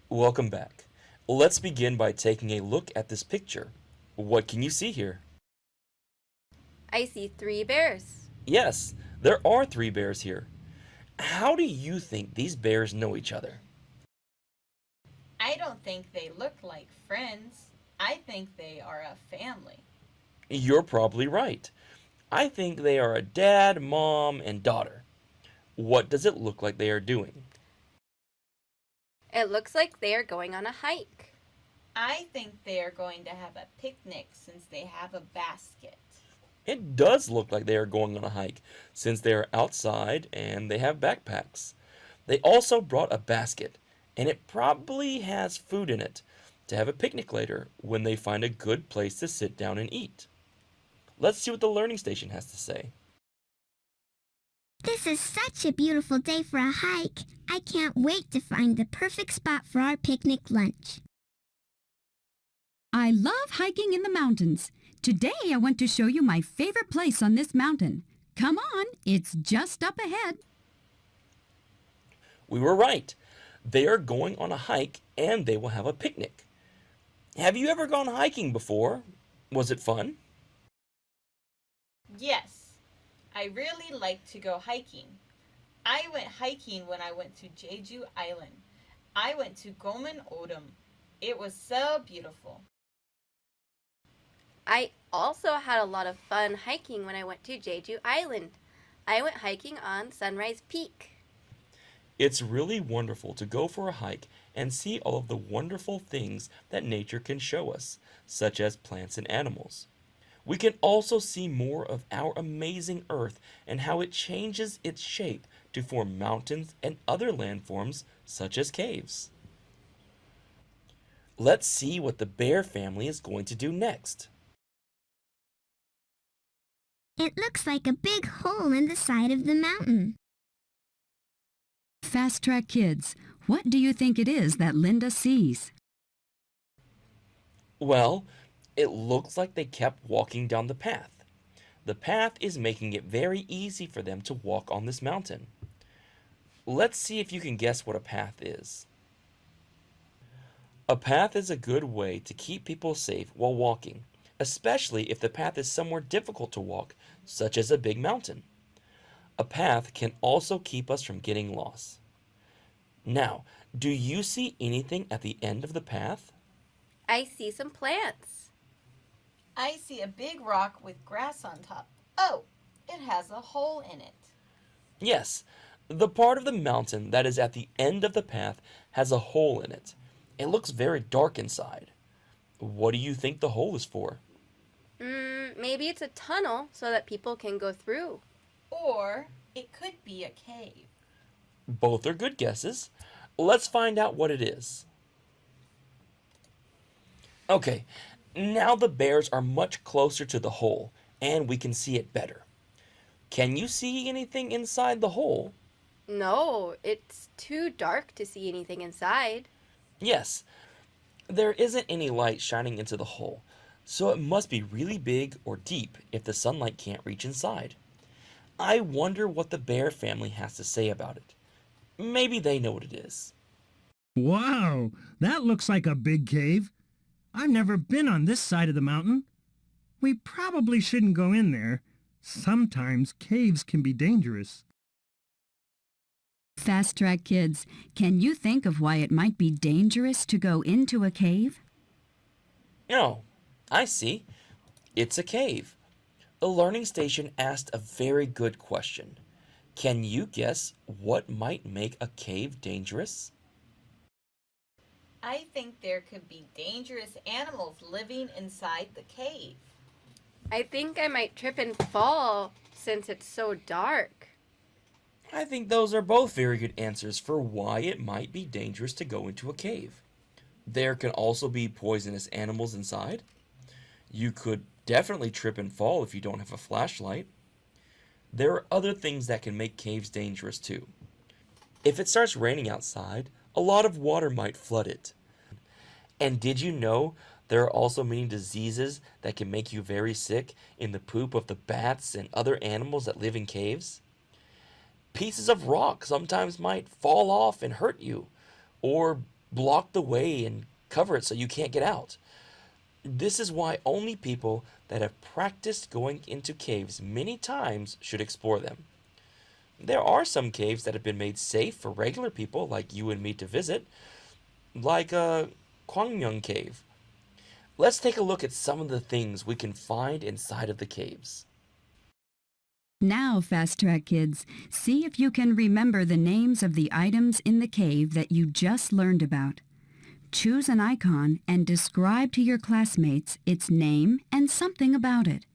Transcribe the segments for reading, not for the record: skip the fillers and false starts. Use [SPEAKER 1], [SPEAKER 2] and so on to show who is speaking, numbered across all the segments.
[SPEAKER 1] Welcome back. Let's begin by taking a look at this picture. What can you see here?
[SPEAKER 2] I see three bears.
[SPEAKER 1] Yes, there are three bears here. How do you think these bears know each other?
[SPEAKER 3] I don't think they look like friends. I think they are a family.
[SPEAKER 1] You're probably right. I think they are a dad, mom, and daughter. What does it look like they are doing?
[SPEAKER 2] It looks like they are going on a hike.
[SPEAKER 3] I think they are going to have a picnic since they have a basket.
[SPEAKER 1] It does look like they are going on a hike since they are outside and they have backpacks. They also brought a basket, and it probably has food in it to have a picnic later when they find a good place to sit down and eat. Let's see what the learning station has to say.
[SPEAKER 4] This is such a beautiful day for a hike. I can't wait to find the perfect spot for our picnic lunch.
[SPEAKER 5] I love hiking in the mountains. Today I want to show you my favorite place on this mountain. Come on, it's just up ahead.
[SPEAKER 1] We were right. They are going on a hike and they will have a picnic. Have you ever gone hiking before? Was it fun?
[SPEAKER 3] Yes, I really like to go hiking. I went hiking when I went to Jeju Island. I went to Gomen Odom. It was so beautiful.
[SPEAKER 2] I also had a lot of fun hiking when I went to Jeju Island. I went hiking on Sunrise Peak.
[SPEAKER 1] It's really wonderful to go for a hike and see all of the wonderful things that nature can show us, such as plants and animals. We can also see more of our amazing Earth and how it changes its shape to form mountains and other landforms such as caves. Let's see what the bear family is going to do next.
[SPEAKER 4] It looks like a big hole in the side of the mountain.
[SPEAKER 5] Fast Track Kids, what do you think it is that Linda sees?
[SPEAKER 1] Well, it looks like they kept walking down the path. The path is making it very easy for them to walk on this mountain. Let's see if you can guess what a path is. A path is a good way to keep people safe while walking, especially if the path is somewhere difficult to walk, such as a big mountain. A path can also keep us from getting lost. Now, do you see anything at the end of the path?
[SPEAKER 2] I see some plants.
[SPEAKER 3] I see a big rock with grass on top. Oh, it has a hole in it.
[SPEAKER 1] Yes, the part of the mountain that is at the end of the path has a hole in it. It looks very dark inside. What do you think the hole is for?
[SPEAKER 2] Maybe it's a tunnel so that people can go through.
[SPEAKER 3] Or it could be a cave.
[SPEAKER 1] Both are good guesses. Let's find out what it is. Okay, now the bears are much closer to the hole, and we can see it better. Can you see anything inside the hole?
[SPEAKER 2] No, it's too dark to see anything inside.
[SPEAKER 1] Yes, there isn't any light shining into the hole, so it must be really big or deep if the sunlight can't reach inside. I wonder what the bear family has to say about it. Maybe they know what it is.
[SPEAKER 6] Wow, that looks like a big cave. I've never been on this side of the mountain. We probably shouldn't go in there. Sometimes caves can be dangerous.
[SPEAKER 5] Fast Track Kids, can you think of why it might be dangerous to go into a cave?
[SPEAKER 1] Oh, I see. It's a cave. The learning station asked a very good question. Can you guess what might make a cave dangerous?
[SPEAKER 3] I think there could be dangerous animals living inside the cave.
[SPEAKER 2] I think I might trip and fall since it's so dark.
[SPEAKER 1] I think those are both very good answers for why it might be dangerous to go into a cave. There can also be poisonous animals inside. You could definitely trip and fall if you don't have a flashlight. There are other things that can make caves dangerous too. If it starts raining outside, a lot of water might flood it. And did you know there are also many diseases that can make you very sick in the poop of the bats and other animals that live in caves? Pieces of rock sometimes might fall off and hurt you, or block the way and cover it so you can't get out. This is why only people that have practiced going into caves many times should explore them. There are some caves that have been made safe for regular people like you and me to visit, like Kwangmyeong Cave. Let's take a look at some of the things we can find inside of the caves.
[SPEAKER 5] Now, Fast Track Kids, see if you can remember the names of the items in the cave that you just learned about. Choose an icon and describe to your classmates its name and something about it.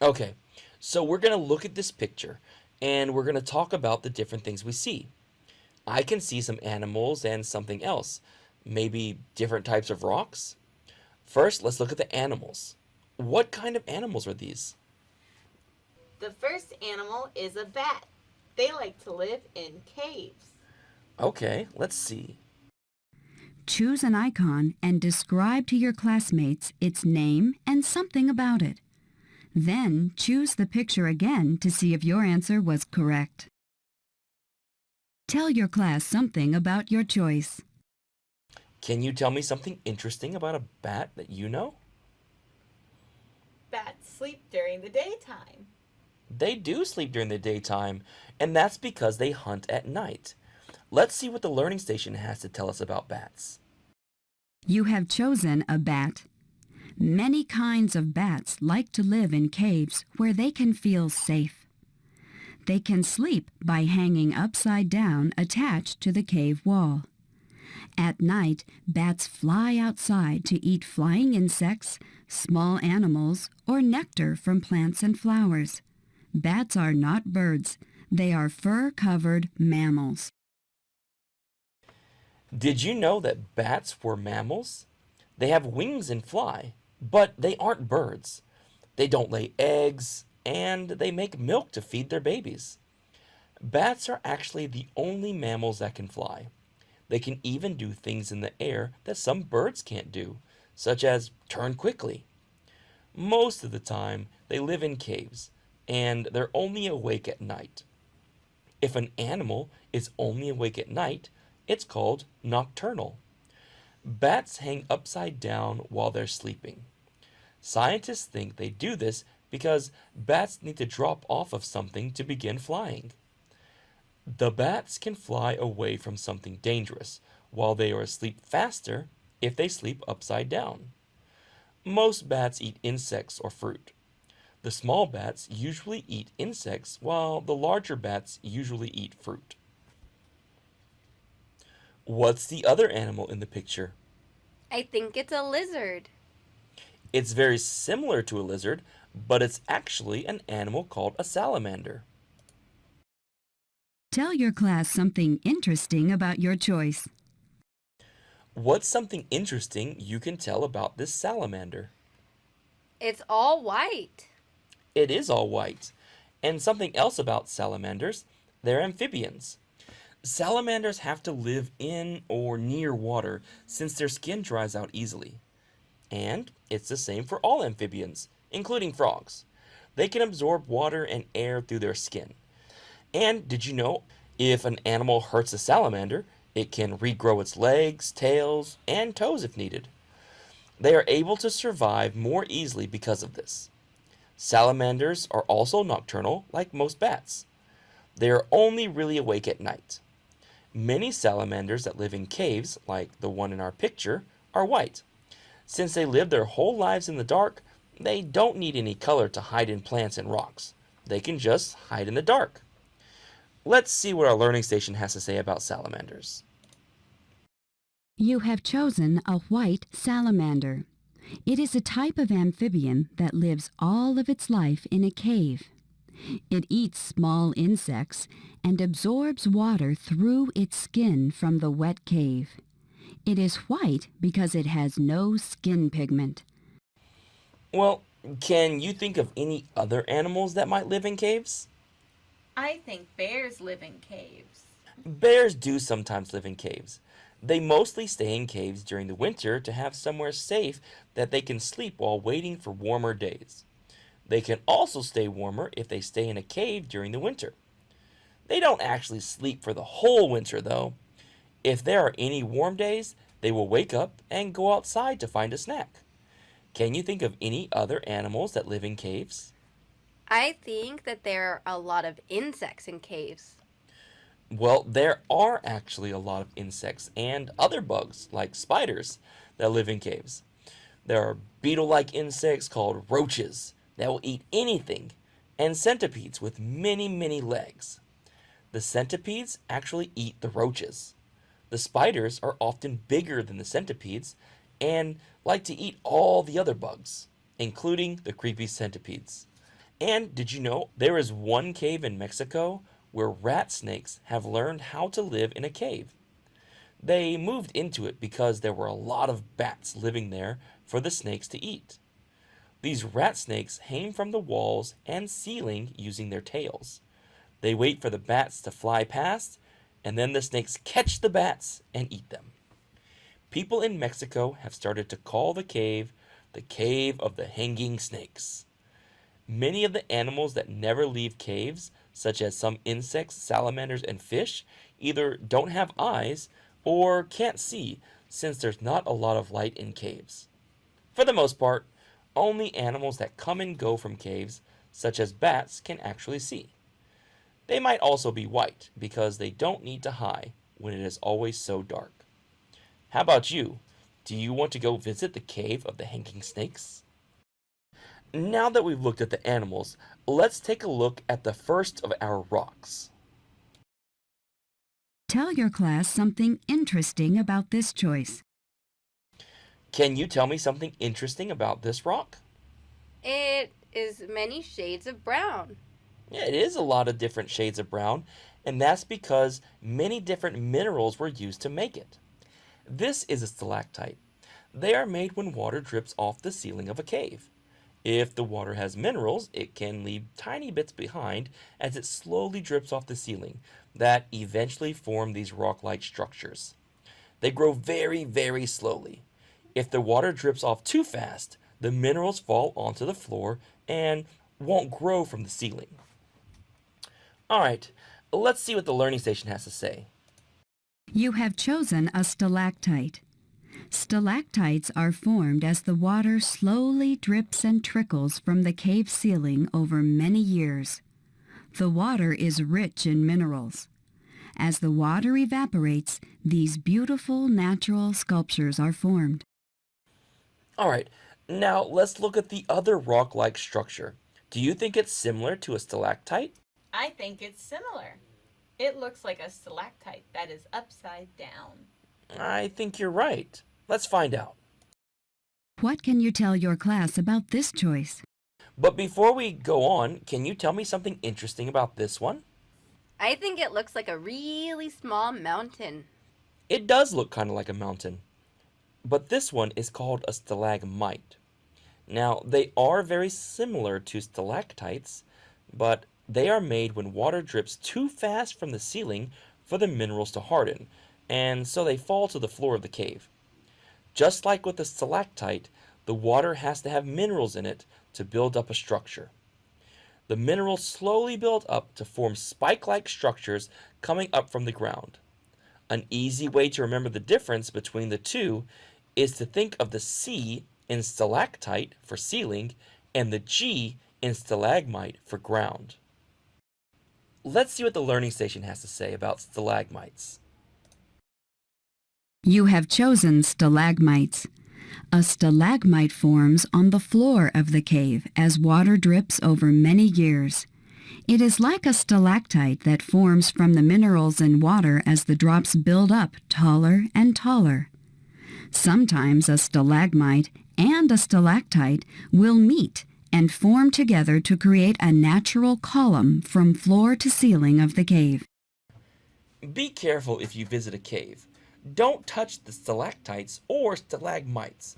[SPEAKER 1] Okay, so we're going to look at this picture and we're going to talk about the different things we see. I can see some animals and something else, maybe different types of rocks. First, let's look at the animals. What kind of animals are these?
[SPEAKER 3] The first animal is a bat. They like to live in caves.
[SPEAKER 1] Okay, let's see.
[SPEAKER 5] Choose an icon and describe to your classmates its name and something about it. Then choose the picture again to see if your answer was correct. Tell your class something about your choice.
[SPEAKER 1] Can you tell me something interesting about a bat that you know?
[SPEAKER 3] Bats sleep during the daytime.
[SPEAKER 1] They do sleep during the daytime, and that's because they hunt at night. Let's see what the learning station has to tell us about bats.
[SPEAKER 5] You have chosen a bat. Many kinds of bats like to live in caves where they can feel safe. They can sleep by hanging upside down attached to the cave wall. At night, bats fly outside to eat flying insects, small animals, or nectar from plants and flowers. Bats are not birds. They are fur-covered mammals.
[SPEAKER 1] Did you know that bats were mammals? They have wings and fly, but they aren't birds. They don't lay eggs, and they make milk to feed their babies. Bats are actually the only mammals that can fly. They can even do things in the air that some birds can't do, such as turn quickly. Most of the time, they live in caves, and they're only awake at night. If an animal is only awake at night, it's called nocturnal. Bats hang upside down while they're sleeping. Scientists think they do this because bats need to drop off of something to begin flying. The bats can fly away from something dangerous while they are asleep faster if they sleep upside down. Most bats eat insects or fruit. The small bats usually eat insects while the larger bats usually eat fruit. What's the other animal in the picture?
[SPEAKER 2] I think it's a lizard.
[SPEAKER 1] It's very similar to a lizard, but it's actually an animal called a salamander.
[SPEAKER 5] Tell your class something interesting about your choice.
[SPEAKER 1] What's something interesting you can tell about this salamander?
[SPEAKER 2] It's all white.
[SPEAKER 1] It is all white. And something else about salamanders, they're amphibians. Salamanders have to live in or near water since their skin dries out easily. And it's the same for all amphibians, including frogs. They can absorb water and air through their skin. And did you know, if an animal hurts a salamander, it can regrow its legs, tails, and toes if needed. They are able to survive more easily because of this. Salamanders are also nocturnal, like most bats. They are only really awake at night. Many salamanders that live in caves, like the one in our picture, are white. Since they live their whole lives in the dark, they don't need any color to hide in plants and rocks. They can just hide in the dark. Let's see what our learning station has to say about salamanders.
[SPEAKER 5] You have chosen a white salamander. It is a type of amphibian that lives all of its life in a cave. It eats small insects and absorbs water through its skin from the wet cave. It is white because it has no skin pigment.
[SPEAKER 1] Well, can you think of any other animals that might live in caves?
[SPEAKER 3] I think bears live in caves.
[SPEAKER 1] Bears do sometimes live in caves. They mostly stay in caves during the winter to have somewhere safe that they can sleep while waiting for warmer days. They can also stay warmer if they stay in a cave during the winter. They don't actually sleep for the whole winter, though. If there are any warm days, they will wake up and go outside to find a snack. Can you think of any other animals that live in caves?
[SPEAKER 2] I think that there are a lot of insects in caves.
[SPEAKER 1] Well, there are actually a lot of insects and other bugs, like spiders, that live in caves. There are beetle-like insects called roaches that will eat anything, and centipedes with many, many legs. The centipedes actually eat the roaches. The spiders are often bigger than the centipedes and like to eat all the other bugs, including the creepy centipedes. And did you know there is one cave in Mexico where rat snakes have learned how to live in a cave? They moved into it because there were a lot of bats living there for the snakes to eat. These rat snakes hang from the walls and ceiling using their tails. They wait for the bats to fly past, and then the snakes catch the bats and eat them. People in Mexico have started to call the cave of the hanging snakes. Many of the animals that never leave caves, such as some insects, salamanders, and fish, either don't have eyes or can't see since there's not a lot of light in caves. For the most part, only animals that come and go from caves, such as bats, can actually see. They might also be white because they don't need to hide when it is always so dark. How about you? Do you want to go visit the cave of the hanging snakes? Now that we've looked at the animals, let's take a look at the first of our rocks.
[SPEAKER 5] Tell your class something interesting about this choice.
[SPEAKER 1] Can you tell me something interesting about this rock?
[SPEAKER 2] It is many shades of brown.
[SPEAKER 1] Yeah, it is a lot of different shades of brown, and that's because many different minerals were used to make it. This is a stalactite. They are made when water drips off the ceiling of a cave. If the water has minerals, it can leave tiny bits behind as it slowly drips off the ceiling that eventually form these rock-like structures. They grow very, very slowly. If the water drips off too fast, the minerals fall onto the floor and won't grow from the ceiling. Alright, let's see what the learning station has to say.
[SPEAKER 5] You have chosen a stalactite. Stalactites are formed as the water slowly drips and trickles from the cave ceiling over many years. The water is rich in minerals. As the water evaporates, these beautiful natural sculptures are formed.
[SPEAKER 1] Alright, now let's look at the other rock-like structure. Do you think it's similar to a stalactite?
[SPEAKER 3] I think it's similar. It looks like a stalactite that is upside down.
[SPEAKER 1] I think you're right. Let's find out.
[SPEAKER 5] What can you tell your class about this choice?
[SPEAKER 1] But before we go on, can you tell me something interesting about this one?
[SPEAKER 2] I think it looks like a really small mountain.
[SPEAKER 1] It does look kind of like a mountain. But this one is called a stalagmite. Now, they are very similar to stalactites, but they are made when water drips too fast from the ceiling for the minerals to harden, and so they fall to the floor of the cave. Just like with the stalactite, the water has to have minerals in it to build up a structure. The minerals slowly build up to form spike-like structures coming up from the ground. An easy way to remember the difference between the two is to think of the C in stalactite for ceiling and the G in stalagmite for ground. Let's see what the learning station has to say about stalagmites.
[SPEAKER 5] You have chosen stalagmites. A stalagmite forms on the floor of the cave as water drips over many years. It is like a stalactite that forms from the minerals in water as the drops build up taller and taller. Sometimes a stalagmite and a stalactite will meet and form together to create a natural column from floor to ceiling of the cave.
[SPEAKER 1] Be careful if you visit a cave. Don't touch the stalactites or stalagmites.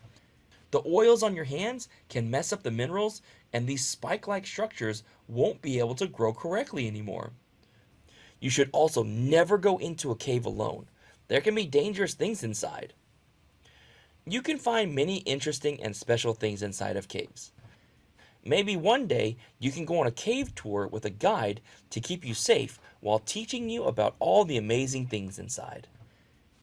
[SPEAKER 1] The oils on your hands can mess up the minerals, and these spike-like structures won't be able to grow correctly anymore. You should also never go into a cave alone. There can be dangerous things inside. You can find many interesting and special things inside of caves. Maybe one day you can go on a cave tour with a guide to keep you safe while teaching you about all the amazing things inside.